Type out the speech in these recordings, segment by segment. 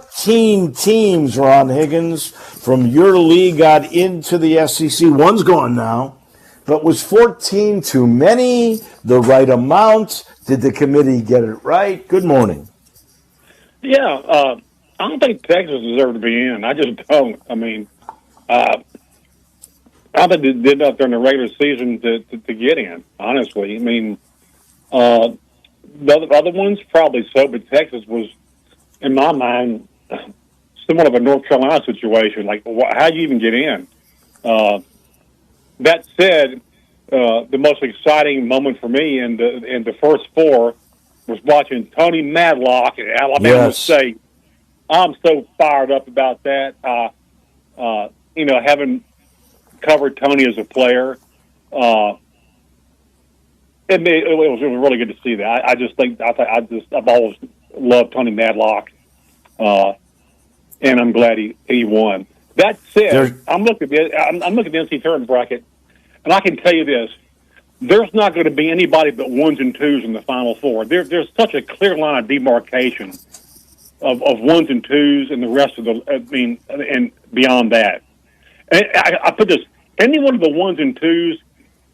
14 teams, Ron Higgins, from your league got into the SEC. One's gone now. But was 14 too many? The right amount? Did the committee get it right? Good morning. Yeah, I don't think Texas deserved to be in. I just don't. I mean, I think they did enough during the regular season to get in, honestly. I mean, the other ones probably so, but Texas was, in my mind, somewhat of a North Carolina situation. Like, how do you even get in? That said, the most exciting moment for me in the first four was watching Tony Madlock at Alabama State. I'm so fired up about that. Having covered Tony as a player, it was really good to see that. I've always loved Tony Madlock, and I'm glad he won. That said, I'm looking at the NC tournament bracket, and I can tell you this: there's not going to be anybody but ones and twos in the Final Four. There's such a clear line of demarcation of ones and twos, and the rest of and beyond that. And I put this: any one of the ones and twos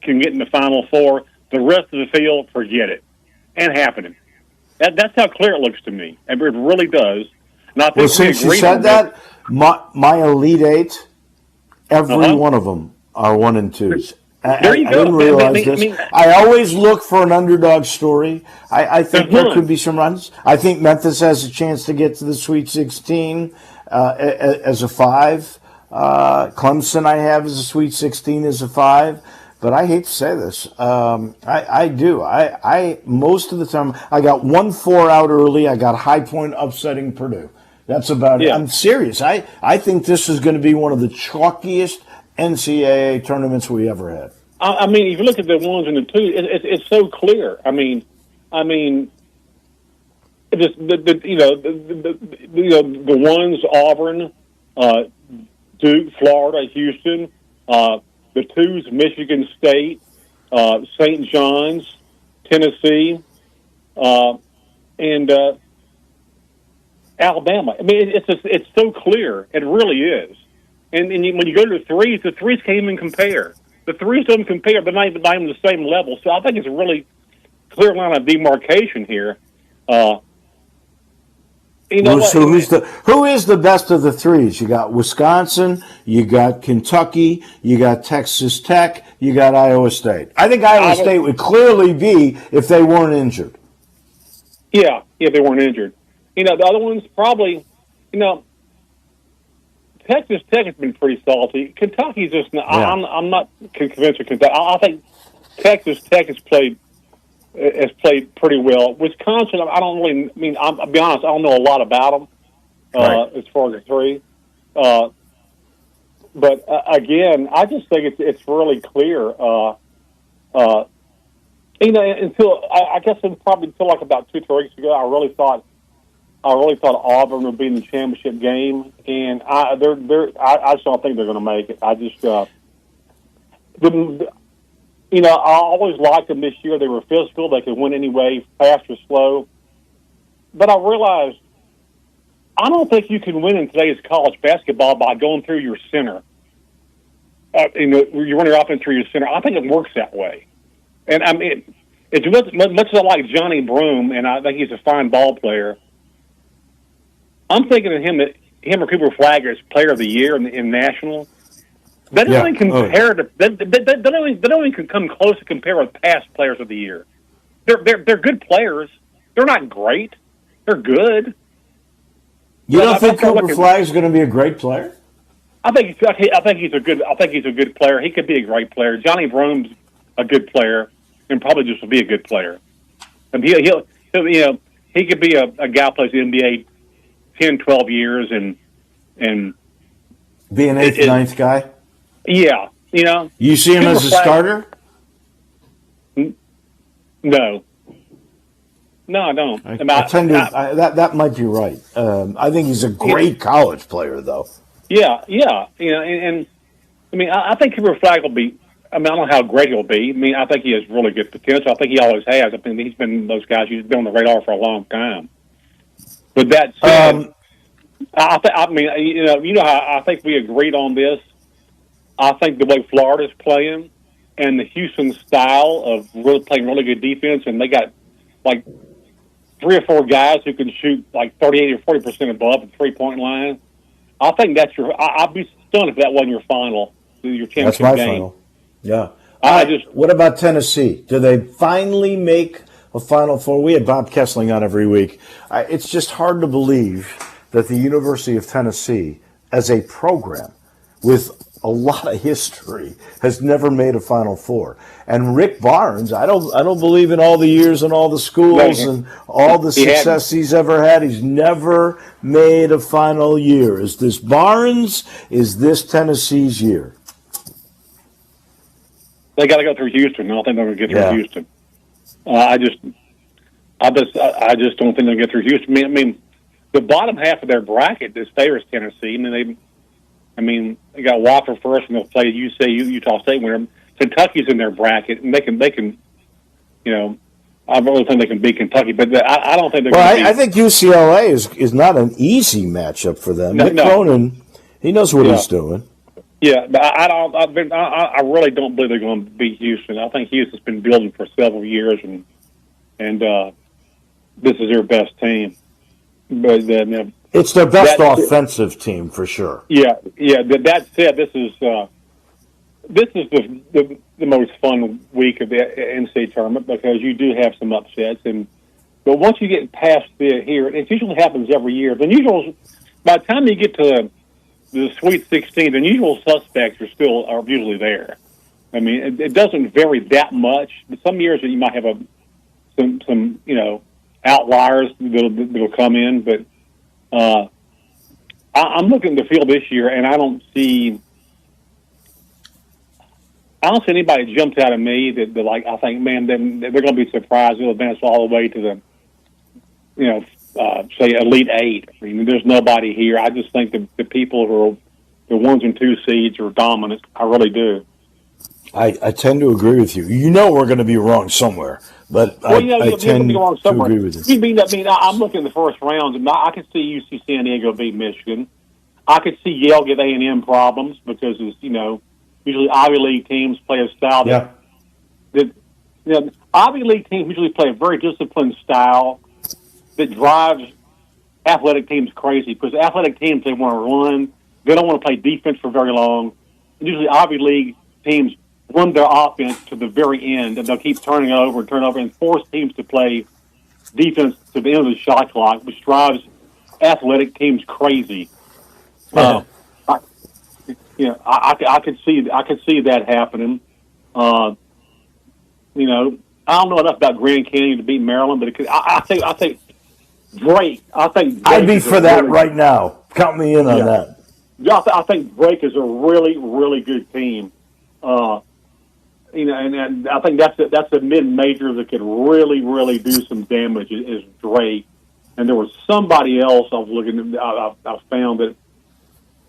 can get in the Final Four. The rest of the field, forget it. Ain't happening. That's how clear it looks to me. And it really does. And I think since you said that, my Elite Eight, every one of them are one and twos. There you go. I didn't realize this. I always look for an underdog story. I think there could be some runs. I think Memphis has a chance to get to the Sweet 16 as a 5. Clemson I have as a Sweet 16 as a 5. But I hate to say this. I do. I most of the time, I got 1-4 out early. I got High Point upsetting Purdue. That's about it. I'm serious. I think this is going to be one of the chalkiest NCAA tournaments we ever had. I mean, if you look at the ones and the twos, it's so clear. I mean, the ones: Auburn, Duke, Florida, Houston. The twos: Michigan State, St. John's, Tennessee, and Alabama. I mean, it's so clear. It really is. And when you go to the threes can't even compare. The threes don't compare. They're not even the same level. So I think it's a really clear line of demarcation here. So who is the best of the threes? You got Wisconsin, you got Kentucky, you got Texas Tech, you got Iowa State. I think Iowa State would clearly be if they weren't injured. Yeah, if they weren't injured. The other ones probably, Texas Tech has been pretty salty. Kentucky's just not, I'm not convinced of Kentucky. I think Texas Tech has played pretty well. Wisconsin, I'll be honest, I don't know a lot about them as far as the three. But again, I just think it's really clear. Until like about 2-3 weeks ago, I really thought Auburn would be in the championship game, and I just don't think they're going to make it. I just I always liked them this year. They were physical. They could win anyway, fast or slow. But I realized I don't think you can win in today's college basketball by going through your center. You run your offense through your center. I think it works that way. And I mean, it's much as I like Johnny Broome, and I think he's a fine ball player. I'm thinking of him or Cooper Flagler as Player of the Year in national. They don't even compare to. They don't even come close to compare with past Players of the Year. They're good players. They're not great. They're good. You don't think Cooper Flagler is going to be a great player? I think he's a good player. He could be a great player. Johnny Broome's a good player, and probably just will be a good player. And he could be a guy who plays the NBA 10, 12 years and be an 8th, 9th guy. Yeah, You see him as a starter? No, I don't. That might be right. I think he's a great college player, though. Yeah. And I mean, I think Cooper Flagler will be. I mean, I don't know how great he'll be. I mean, I think he has really good potential. I think he always has. I think he's been those guys who's been on the radar for a long time. But that said, I mean, how I think we agreed on this. I think the way Florida's playing and the Houston style of really playing really good defense, and they got like 3 or 4 guys who can shoot like 38 or 40% above the 3-point line. I think that's I'd be stunned if that wasn't your final, your championship That's my game. final. Yeah. What about Tennessee? Do they finally make a Final Four? We had Bob Kessling on every week. It's just hard to believe that the University of Tennessee, as a program with a lot of history, has never made a Final Four. And Rick Barnes, I don't believe in all the years and all the schools and all the success he's ever had. He's never made a final year. Is this Barnes? Is this Tennessee's year? They got to go through Houston. I don't think they're going to get through Houston. I just don't think they'll get through Houston. I mean, the bottom half of their bracket is favors Tennessee. They got Wofford first, and they'll play Utah State winner. Kentucky's in their bracket, and they can. I really think they can beat Kentucky, but I don't think they're. Well, I think UCLA is not an easy matchup for them. Nick Cronin, he knows what he's doing. Yeah, but I really don't believe they're going to beat Houston. I think Houston's been building for several years, and this is their best team. But it's their best offensive team for sure. Yeah. That said, this is the most fun week of the NCAA tournament because you do have some upsets, but once you get past here, it usually happens every year. The usual, by the time you get to the Sweet 16, the usual suspects are usually there. I mean, it doesn't vary that much. But some years you might have some outliers that'll come in, but I'm looking at the field this year, and I don't see anybody that jumps out of me that like I think, man, they're going to be surprised. They'll advance all the way to the say Elite Eight. I mean, there's nobody here. I just think the people who are the 1 and 2 seeds are dominant. I really do. I tend to agree with you. We're going to be wrong somewhere, but I tend to agree with you. I'm looking at the first rounds, and I could see UC San Diego beat Michigan. I could see Yale get A&M problems because usually Ivy League teams play a style that Ivy League teams usually play a very disciplined style that drives athletic teams crazy because athletic teams, they want to run. They don't want to play defense for very long. And usually Ivy League teams run their offense to the very end, and they'll keep turning over and force teams to play defense to the end of the shot clock, which drives athletic teams crazy. I could see that happening. I don't know enough about Grand Canyon to beat Maryland, but I think Drake. I'd be for that right now. Count me in on that. Yeah, I think Drake is a really, really good team. And I think that's a mid-major that could really, really do some damage. Is Drake, and there was somebody else I was looking at. I found that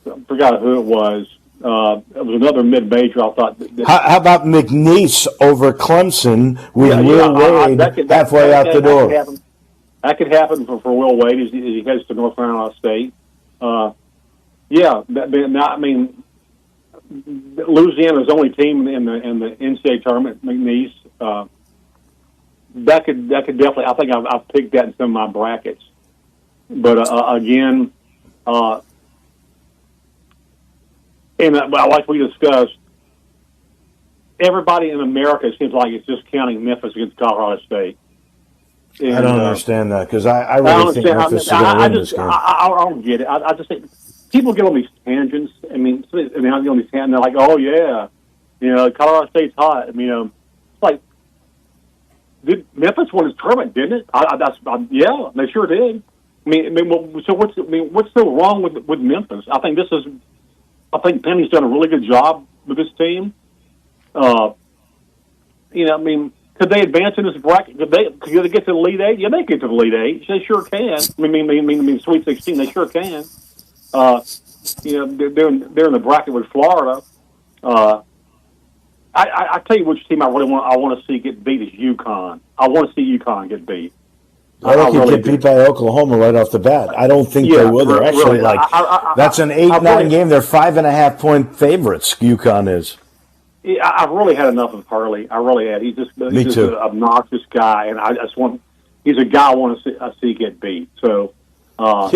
I forgot who it was. It was another mid-major. I thought. How about McNeese over Clemson with Will Wade halfway out the door? That could happen for Will Wade as he heads to North Carolina State. Louisiana's only team in the NCAA tournament, McNeese. That could definitely. I think I've picked that in some of my brackets. But again, like we discussed, everybody in America seems like it's just counting Memphis against Colorado State. And, I don't understand that because I really think Memphis is going to win this game. I don't get it. I just think people get on these tangents. I get on these tangents. They're like, "Oh yeah, Colorado State's hot." It's like, did Memphis won his tournament? Didn't it? Yeah, they sure did. So what's so wrong with Memphis? I think Penny's done a really good job with this team. Could they advance in this bracket? Could they get to the Elite Eight? Yeah, they get to the Elite Eight. They sure can. Sweet 16, they sure can. They're in the bracket with Florida. I tell you which team I want to see get beat is UConn. I want to see UConn get beat. Well, they could get beat by Oklahoma right off the bat. I don't think they will. They're actually that's an 8-9 game. They're 5.5-point favorites. UConn is. Yeah, I've really had enough of Hurley. I really had. He's just an obnoxious guy, and I just want. He's a guy I want to see get beat. So, I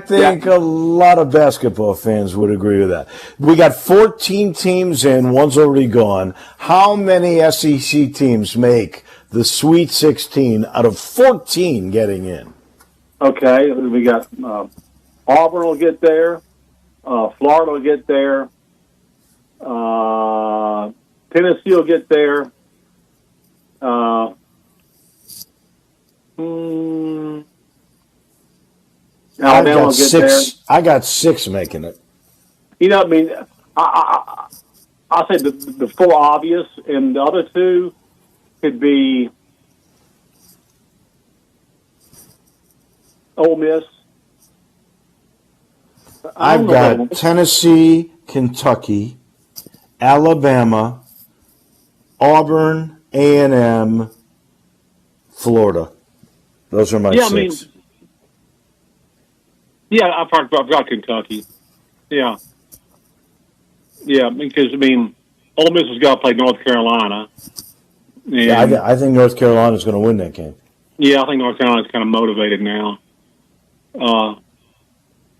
think a lot of basketball fans would agree with that. We got 14 teams in. One's already gone. How many SEC teams make the Sweet 16 out of 14 getting in? Okay, we got Auburn will get there. Florida will get there. Tennessee will get there. Alabama will get there. I got 6 making it. You know, I mean, I'll say the 4 obvious, and the other 2 could be Ole Miss. I've got Tennessee, Kentucky, Alabama, Auburn, A&M, Florida. Those are my 6. I've got Kentucky. Yeah, because Ole Miss has got to play North Carolina. I think North Carolina's going to win that game. Yeah, I think North Carolina's kind of motivated now.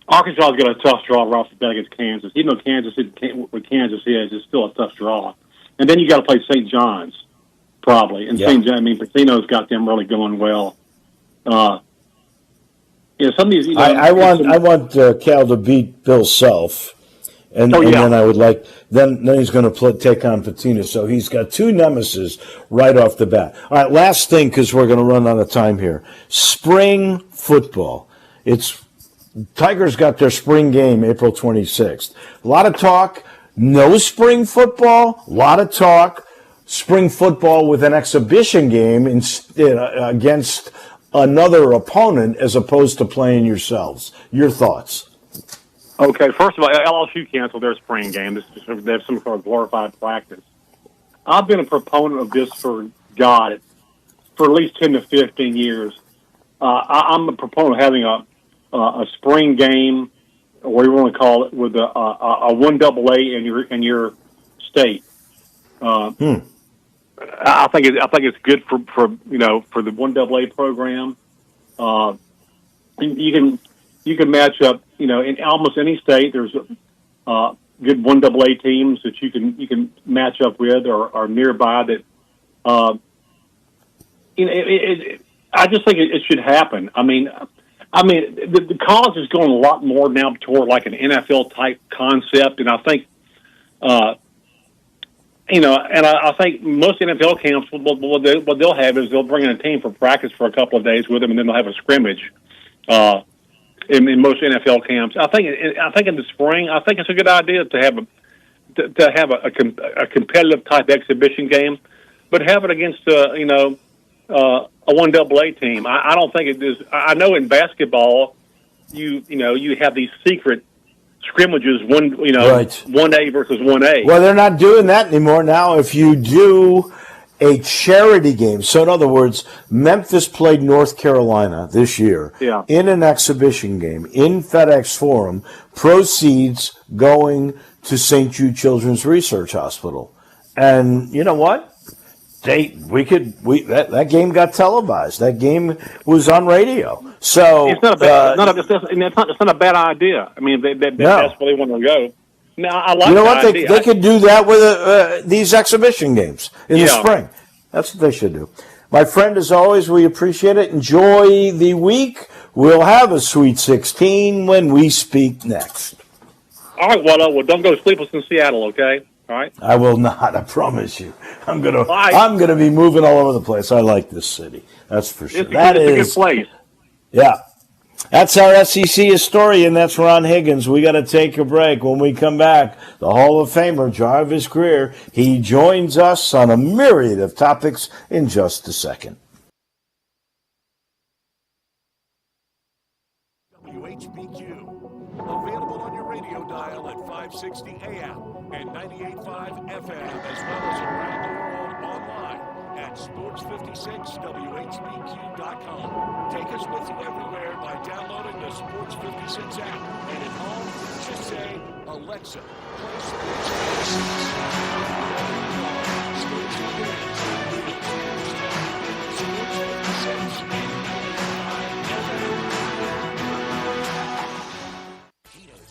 Arkansas's got a tough draw right off the bat against Kansas. Even though Kansas is, it's still a tough draw. And then you got to play St. John's, probably. And St. John's, Patino's got them really going well. Some of these. I want Cal to beat Bill Self, and then I would like then he's going to take on Patino. So he's got 2 nemesis right off the bat. All right, last thing because we're going to run out of time here. Spring football. Tigers got their spring game April 26th. A lot of talk. No spring football. A lot of talk. Spring football with an exhibition game against another opponent as opposed to playing yourselves. Your thoughts? Okay, first of all, LSU canceled their spring game. They have some sort of glorified practice. I've been a proponent of this for at least 10 to 15 years. I'm a proponent of having a spring game, or whatever you want to call it, with a 1AA in your state. I think it's good for the 1AA program. You can match up. In almost any state, there's good 1AA teams that you can match up with or nearby. That I just think it should happen. The college is going a lot more now toward like an NFL type concept, and I think. I think most NFL camps, what they'll have is they'll bring in a team for practice for a couple of days with them, and then they'll have a scrimmage. In most NFL camps, I think in the spring, I think it's a good idea to have a competitive type exhibition game, but have it against a 1AA team. I don't think it is. I know in basketball, you have these secret scrimmages, 1A versus 1A. Well, they're not doing that anymore. Now, if you do a charity game, so in other words, Memphis played North Carolina this year in an exhibition game in FedEx Forum, proceeds going to St. Jude Children's Research Hospital. And you know what? That game got televised. That game was on radio. So it's not a bad idea. That's where they want to go. Now, I like. They could do that with these exhibition games in the spring. That's what they should do. My friend, as always, we appreciate it. Enjoy the week. We'll have a Sweet 16 when we speak next. All right, Wolo. Well, don't go sleepless in Seattle, okay? All right. I will not. I promise you. I'm gonna be moving all over the place. I like this city. That's for sure. It's a good place. Yeah. That's our SEC historian. That's Ron Higgins. We got to take a break. When we come back, the Hall of Famer, Jarvis Greer, he joins us on a myriad of topics in just a second. WHBQ. Available on your radio dial at 560 AM and 98.5 FM, as well as around the world online at at sports56whbq.com. Take us with you everywhere by downloading the Sports 56 app. And at home, just say, Alexa, play Sports 56.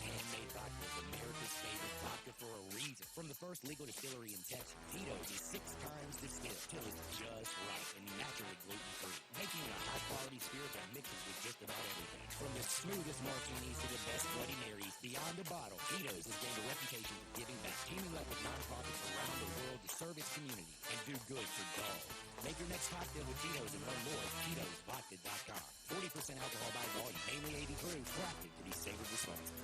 Handmade vodka is America's favorite vodka for a reason. From the first legal distillery in Texas, Tito's is 6 times distilled till it's just right and naturally gluten-free, making it a high-quality spirit that mixes with just about everything. From the smoothest martinis to the best Bloody Marys, beyond the bottle, Tito's has gained a reputation for giving back, teaming up with nonprofits around the world to serve its community and do good for dogs. Make your next cocktail with Tito's and learn more at Tito'sVodka.com. 40% alcohol by volume, mainly 80 proof, crafted to be savored responsibly.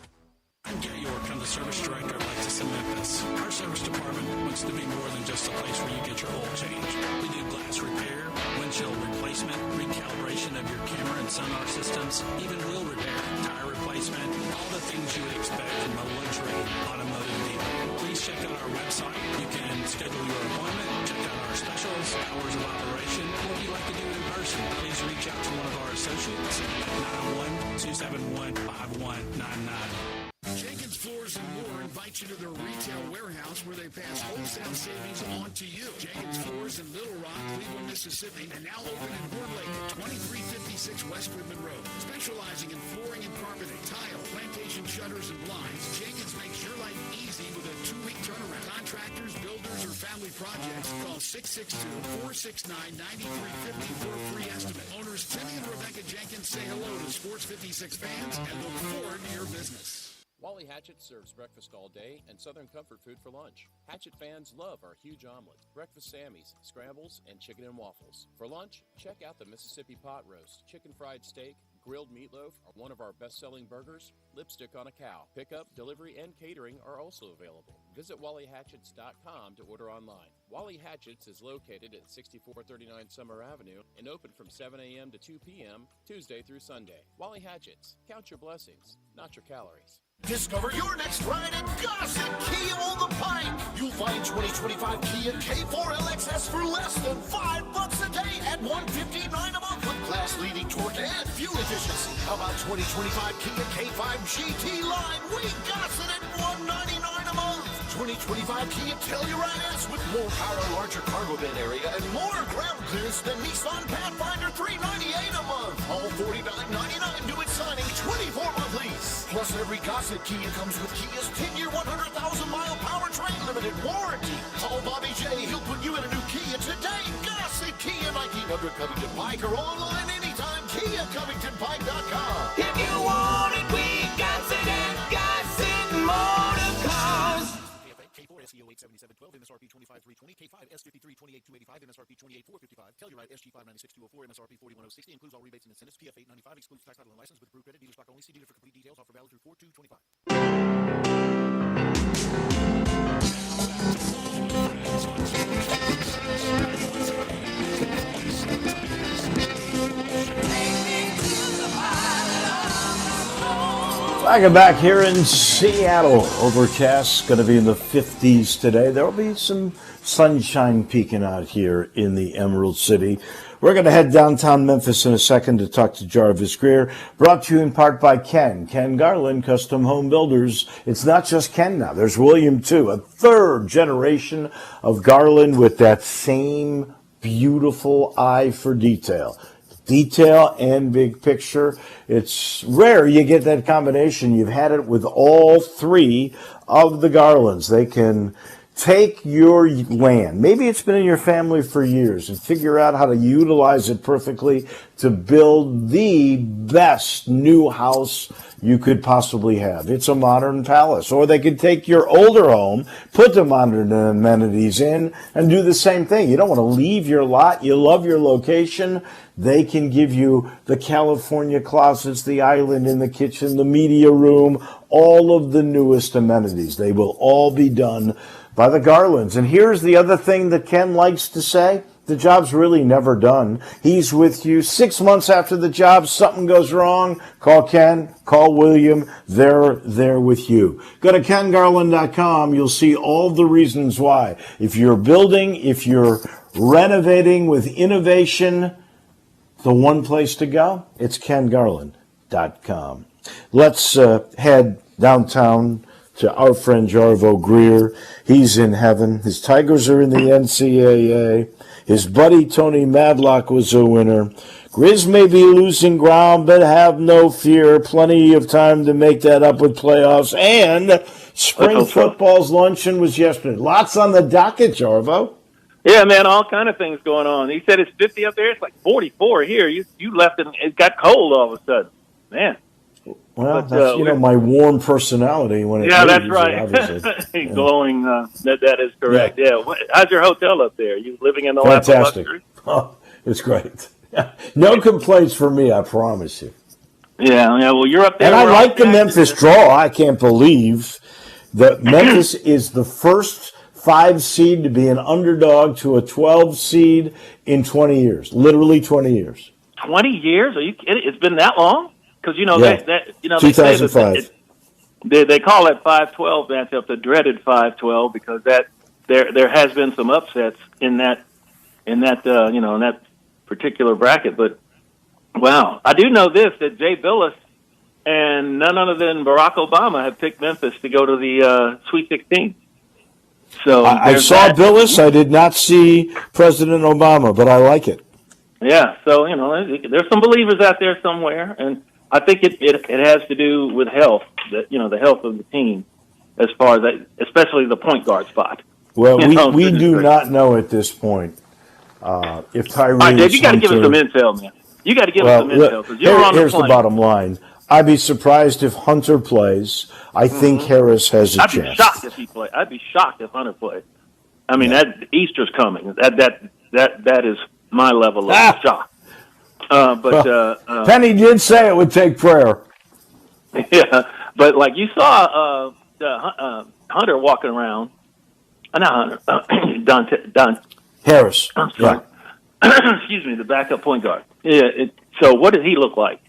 I'm Gary York. I'm the service director of Lexus in Memphis. Our service department wants to be more than just a place where you get your oil changed. We do glass repair, windshield replacement, recalibration of your camera and sonar systems, even wheel repair, tire replacement, all the things you would expect from a luxury automotive dealer. Please check out our website. You can schedule your appointment, check out our specials, hours of operation, or if you'd like to do it in person, please reach out to one of our associates at 901-271-5199. Jenkins Floors and More invites you to their retail warehouse where they pass wholesale savings on to you. Jenkins Floors in Little Rock, Cleveland, Mississippi, and now open in Horn Lake at 2356 West Goodman Road. Specializing in flooring and carpeting, tile, plantation shutters, and blinds, Jenkins makes your life easy with a 2-week turnaround. Contractors, builders, or family projects, call 662-469-9350 for a free estimate. Owners Timmy and Rebecca Jenkins say hello to Sports 56 fans and look forward to your business. Wally Hatchet serves breakfast all day and Southern comfort food for lunch. Hatchet fans love our huge omelet, breakfast Sammys, scrambles, and chicken and waffles. For lunch, check out the Mississippi pot roast, chicken fried steak, grilled meatloaf, or one of our best-selling burgers, lipstick on a cow. Pickup, delivery, and catering are also available. Visit WallyHatchets.com to order online. Wally Hatchets is located at 6439 Summer Avenue and open from 7 a.m. to 2 p.m. Tuesday through Sunday. Wally Hatchets, count your blessings, not your calories. Discover your next ride at Gossett Kia on the Pike. You'll find 2025 Kia K4 LXS for less than $5 a day at $159 a month with class-leading torque and fuel efficiency. How about 2025 Kia K5 GT line? We got it at $199 a month. 2025 Kia Telluride S with more power, larger cargo bed area, and more ground clearance than Nissan Pathfinder $398 a month. All $49.99 due at signing, 24-month lease. Plus every Gossett Kia comes with Kia's 10-year, 100,000-mile powertrain limited warranty. Call Bobby J. He'll put you in a new Kia today. Gossett Kia, 1900 Covington Pike, or online anytime. KiaCovingtonPike.com. If you want it, we got it at Gossett Motor Cars. K4 SEO 87712, MSRP 25320, K5 S53 28285, MSRP 28455, Telluride SG 596204, MSRP 41060, includes all rebates and incentives, PF 895, excludes tax title and license with approved credit, dealer stock only, see dealer for complete details, offer valid through 4/2/25. Back here in Seattle, overcast, going to be in the 50s today. There will be some sunshine peeking out here in the Emerald City. We're going to head downtown Memphis in a second to talk to Jarvis Greer, brought to you in part by Ken Garland, Custom Home Builders. It's not just Ken now. There's William, too, a third generation of Garland with that same beautiful eye for detail. Detail and big picture. It's rare you get that combination. You've had it with all three of the Garlands. They can take your land, maybe it's been in your family for years, and figure out how to utilize it perfectly to build the best new house you could possibly have. It's a modern palace. Or they could take your older home, put the modern amenities in, and do the same thing. You don't want to leave your lot. You love your location. They can give you the California closets, the island in the kitchen, the media room, all of the newest amenities. They will all be done by the Garlands. And here's the other thing that Ken likes to say. The job's really never done. He's with you 6 months after the job. Something goes wrong. Call Ken. Call William. They're there with you. Go to KenGarland.com. You'll see all the reasons why. If you're building, if you're renovating with innovation, the one place to go, it's KenGarland.com. Let's head downtown to our friend Jarvo Greer. He's in heaven. His Tigers are in the NCAA. His buddy Tony Madlock was a winner. Grizz may be losing ground, but have no fear. Plenty of time to make that up with playoffs. And spring football's luncheon was yesterday. Lots on the docket, Jarvo. Yeah, man, all kind of things going on. He said it's 50 up there. It's like 44 here. You left and it got cold all of a sudden. Man. Well, that's, my warm personality when it that's right. Glowing. That is correct. Yeah. How's your hotel up there? You living in the fantastic. Oh, it's great. No complaints for me, I promise you. Yeah. Well, you're up there. And I like the Memphis draw. I can't believe that Memphis is the first 5 seed to be an underdog to a 12 seed in 20 years. Literally 20 years. 20 years? Are you kidding? It's been that long? Because 2005. They call that 5-12 matchup the dreaded 5-12 because that there has been some upsets in that particular bracket. But wow, I do know this, that Jay Billis and none other than Barack Obama have picked Memphis to go to the Sweet 16. So I saw Billis. I did not see President Obama, but I like it. Yeah, so there's some believers out there somewhere, and I think it has to do with health, the health of the team, as far as that, especially the point guard spot. Well, we do not know at this point if Tyrese. All right, Dave, you got to give us some intel, man. You got to give us some intel because you're on the Here's the bottom line. I'd be surprised if Hunter plays. I think Harris has a chance. I'd be shocked if he plays. I'd be shocked if Hunter plays. I mean, that Easter's coming. That is my level of shock. Penny did say it would take prayer. Yeah, but like you saw Hunter walking around. Not Hunter. Don Harris. I'm sorry. Yeah. Excuse me, the backup point guard. Yeah. So what does he look like?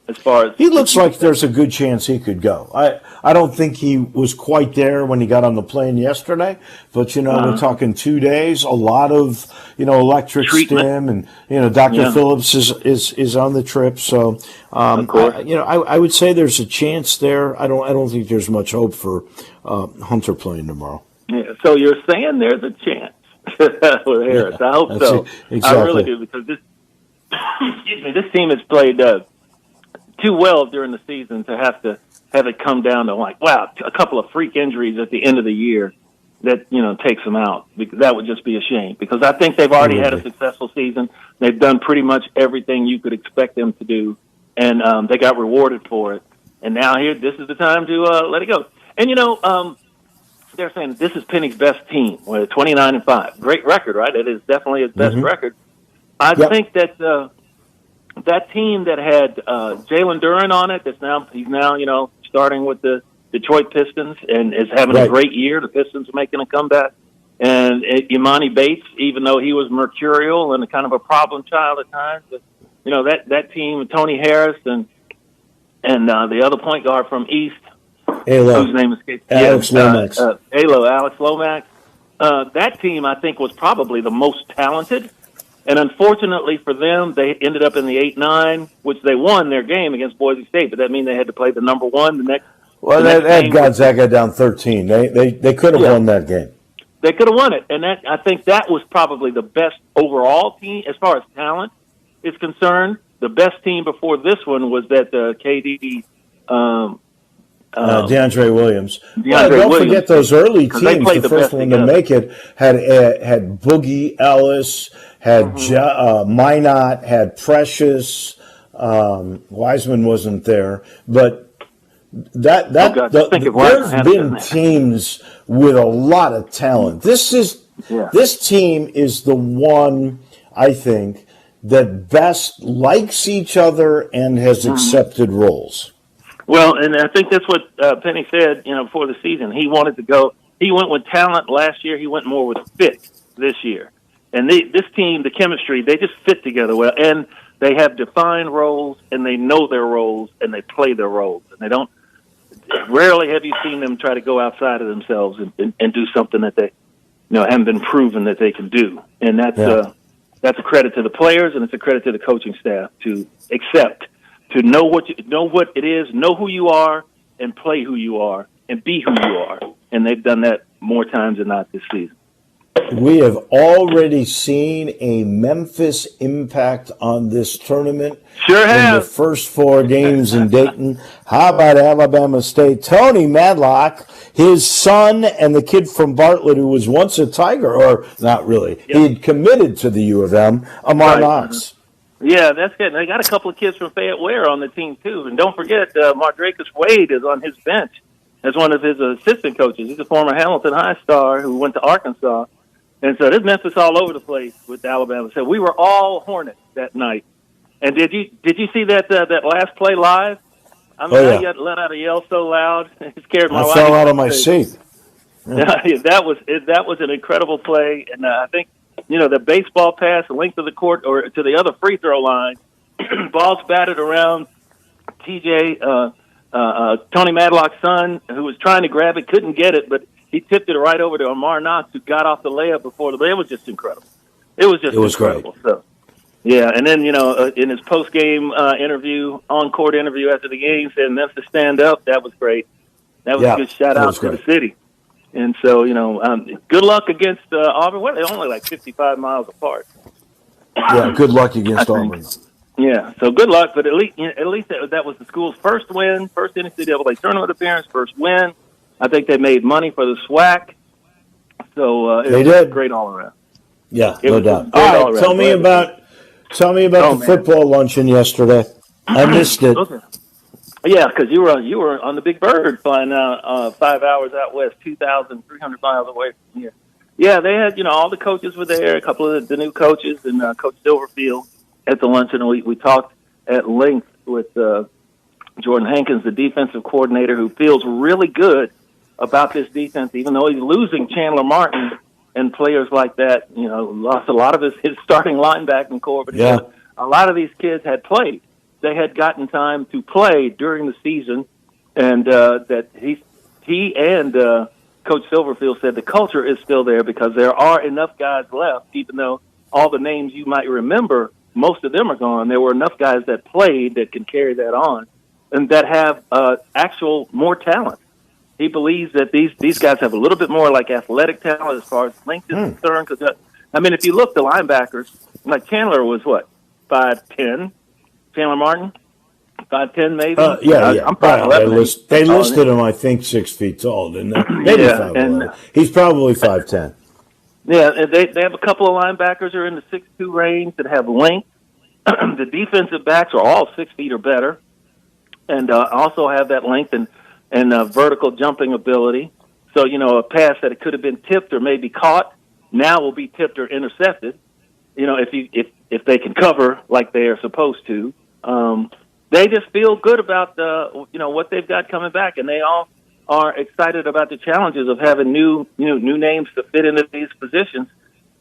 As far as he looks like there's a good chance he could go. I don't think he was quite there when he got on the plane yesterday, but we're talking 2 days, a lot of electric treatment. stim, and Dr. Phillips is on the trip. So I would say there's a chance there. I don't think there's much hope for Hunter playing tomorrow. Yeah. So you're saying there's a chance with Harris? I hope so. Exactly. I really do because this team has played too well during the season to have it come down to a couple of freak injuries at the end of the year that takes them out. That would just be a shame because I think they've already had a successful season. They've done pretty much everything you could expect them to do, and they got rewarded for it. And now this is the time to let it go. And they're saying this is Penny's best team, 29-5, great record, right? It is definitely his best record. I think that. That team that had Jalen Duren on it, he's now starting with the Detroit Pistons and is having a great year. The Pistons are making a comeback, and Imani Bates, even though he was mercurial and a kind of a problem child at times, but, that team, Tony Harris and the other point guard from East, whose name escapes Alex Lomax. Alex Lomax. That team, I think, was probably the most talented. And unfortunately for them, they ended up in the 8-9, which they won their game against Boise State. But that means they had to play the number one the next. Well, they had Gonzaga down 13. They could have won that game. They could have won it, and I think that was probably the best overall team as far as talent is concerned. The best team before this one was that KD. DeAndre Williams. Don't forget those early teams. The first one to make it had Boogie Ellis, had Minot, had Precious. Wiseman wasn't there, but there's been teams with a lot of talent. This team is the one, I think, that best likes each other and has accepted roles. Well, and I think that's what Penny said, before the season. He wanted to go. He went with talent last year. He went more with fit this year. And this team, the chemistry, they just fit together well. And they have defined roles, and they know their roles, and they play their roles. And they don't. Rarely have you seen them try to go outside of themselves and do something that haven't been proven that they can do. And that's a credit to the players, and it's a credit to the coaching staff to accept, to know what it is, know who you are, and play who you are, and be who you are. And they've done that more times than not this season. We have already seen a Memphis impact on this tournament. Sure have. In the first 4 games in Dayton. How about Alabama State? Tony Madlock, his son, and the kid from Bartlett, who was once a Tiger, or not really. Yep. He had committed to the U of M, Amar Knox. Yeah, that's good. They got a couple of kids from Fayette Ware on the team, too. And don't forget, Mardrakus Wade is on his bench as one of his assistant coaches. He's a former Hamilton High star who went to Arkansas. And so there's Memphis all over the place with Alabama. So we were all Hornets that night. And did you see that last play live? I mean, I let out a yell so loud it scared my wife. I fell out of my seat. Yeah. that was an incredible play, and I think the baseball pass, the length of the court, or to the other free throw line, balls batted around. TJ Tony Madlock's son, who was trying to grab it, couldn't get it, but he tipped it right over to Amar Knox, who got off the layup before it was just incredible. It was incredible. Great. So, yeah, and then, in his post-game on-court interview after the game, said Memphis stand up. That was great. That was a good shout-out to the city. And so, good luck against Auburn. Well, they're only like 55 miles apart. Yeah, good luck against Auburn. Yeah, so good luck, but at least that was the school's first win, first NCAA tournament appearance, first win. I think they made money for the SWAC, so it was great all around. Yeah, no doubt. All right, tell me about the football luncheon yesterday. I missed it. Okay. Yeah, because you were on the Big Bird flying 5 hours out west, 2,300 miles away from here. Yeah, they had all the coaches were there, a couple of the new coaches, and Coach Silverfield at the luncheon. We talked at length with Jordan Hankins, the defensive coordinator, who feels really good about this defense, even though he's losing Chandler Martin and players like that. Lost a lot of his starting linebacking core, but a lot of these kids had played. They had gotten time to play during the season, and that he and Coach Silverfield said the culture is still there because there are enough guys left, even though all the names you might remember, most of them are gone. There were enough guys that played that can carry that on and that have actual more talent. He believes that these guys have a little bit more like athletic talent as far as length is concerned. Because if you look, the linebackers, like Chandler was what, 5'10", Chandler Martin, 5'10", maybe. I'm probably they listed him, I think, 6 feet tall, didn't they? Maybe 5'11". He's probably 5'10". Yeah, they have a couple of linebackers who are in the 6'2" range that have length. The defensive backs are all 6 feet or better, and also have that length and vertical jumping ability. So, a pass that it could have been tipped or maybe caught now will be tipped or intercepted. If they can cover like they are supposed to. They just feel good about what they've got coming back, and they all are excited about the challenges of having new names to fit into these positions.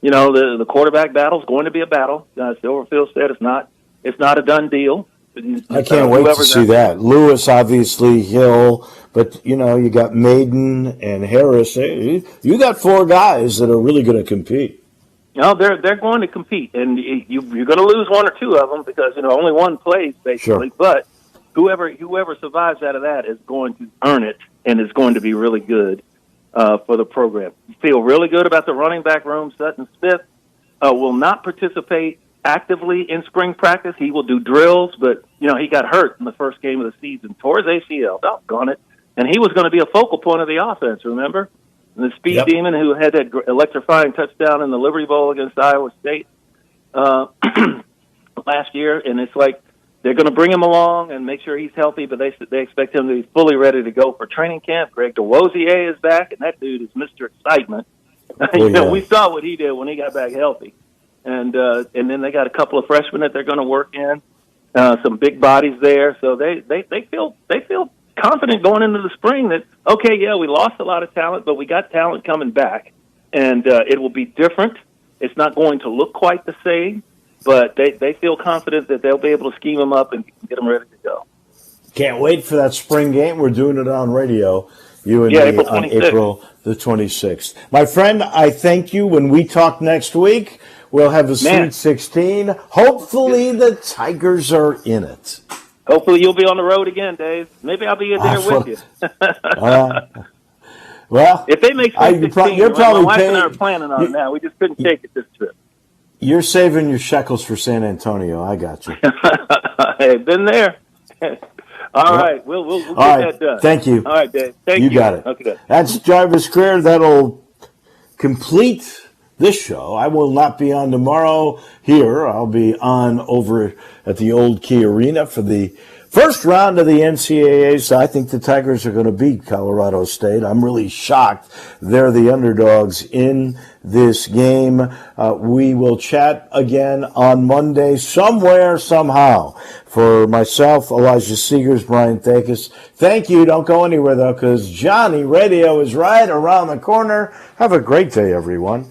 The quarterback battle is going to be a battle. Silverfield said it's not a done deal. I can't wait to see that. Lewis, obviously, Hill, but you got Maiden and Harris. You got 4 guys that are really going to compete. No, they're going to compete, and you're going to lose 1 or 2 of them because only one plays basically. Sure. But whoever survives out of that is going to earn it and is going to be really good for the program. Feel really good about the running back room. Sutton Smith will not participate actively in spring practice. He will do drills, but he got hurt in the first game of the season, tore his ACL. Doggone it! And he was going to be a focal point of the offense. Remember? The speed demon who had that electrifying touchdown in the Liberty Bowl against Iowa State last year. And it's like they're going to bring him along and make sure he's healthy, but they expect him to be fully ready to go for training camp. Greg DeWosier is back, and that dude is Mr. Excitement. We saw what he did when he got back healthy. And then they got a couple of freshmen that they're going to work in, some big bodies there. So they feel confident going into the spring that, we lost a lot of talent, but we got talent coming back, and it will be different. It's not going to look quite the same, but they feel confident that they'll be able to scheme them up and get them ready to go. Can't wait for that spring game. We're doing it on radio. You and Yeah, me April on 26th. April the 26th. My friend, I thank you. When we talk next week, we'll have a Sweet 16. Hopefully the Tigers are in it. Hopefully you'll be on the road again, Dave. Maybe I'll be there with you. Well, if they make Sweet 16, you're probably my wife and I are paying, planning on it now. We just couldn't take it this trip. you're saving your shekels for San Antonio. I got you. Hey, been there. All right, we'll get that done. Thank you. All right, Dave. Thank you. You got it. Okay. That's Jarvis Career. That'll complete this show. I will not be on tomorrow here. I'll be on over at the Old Key Arena for the first round of the NCAA. So I think the Tigers are going to beat Colorado State. I'm really shocked they're the underdogs in this game. We will chat again on Monday somewhere, somehow. For myself, Elijah Seegers, Brian Thakis, thank you. Don't go anywhere, though, because Johnny Radio is right around the corner. Have a great day, everyone.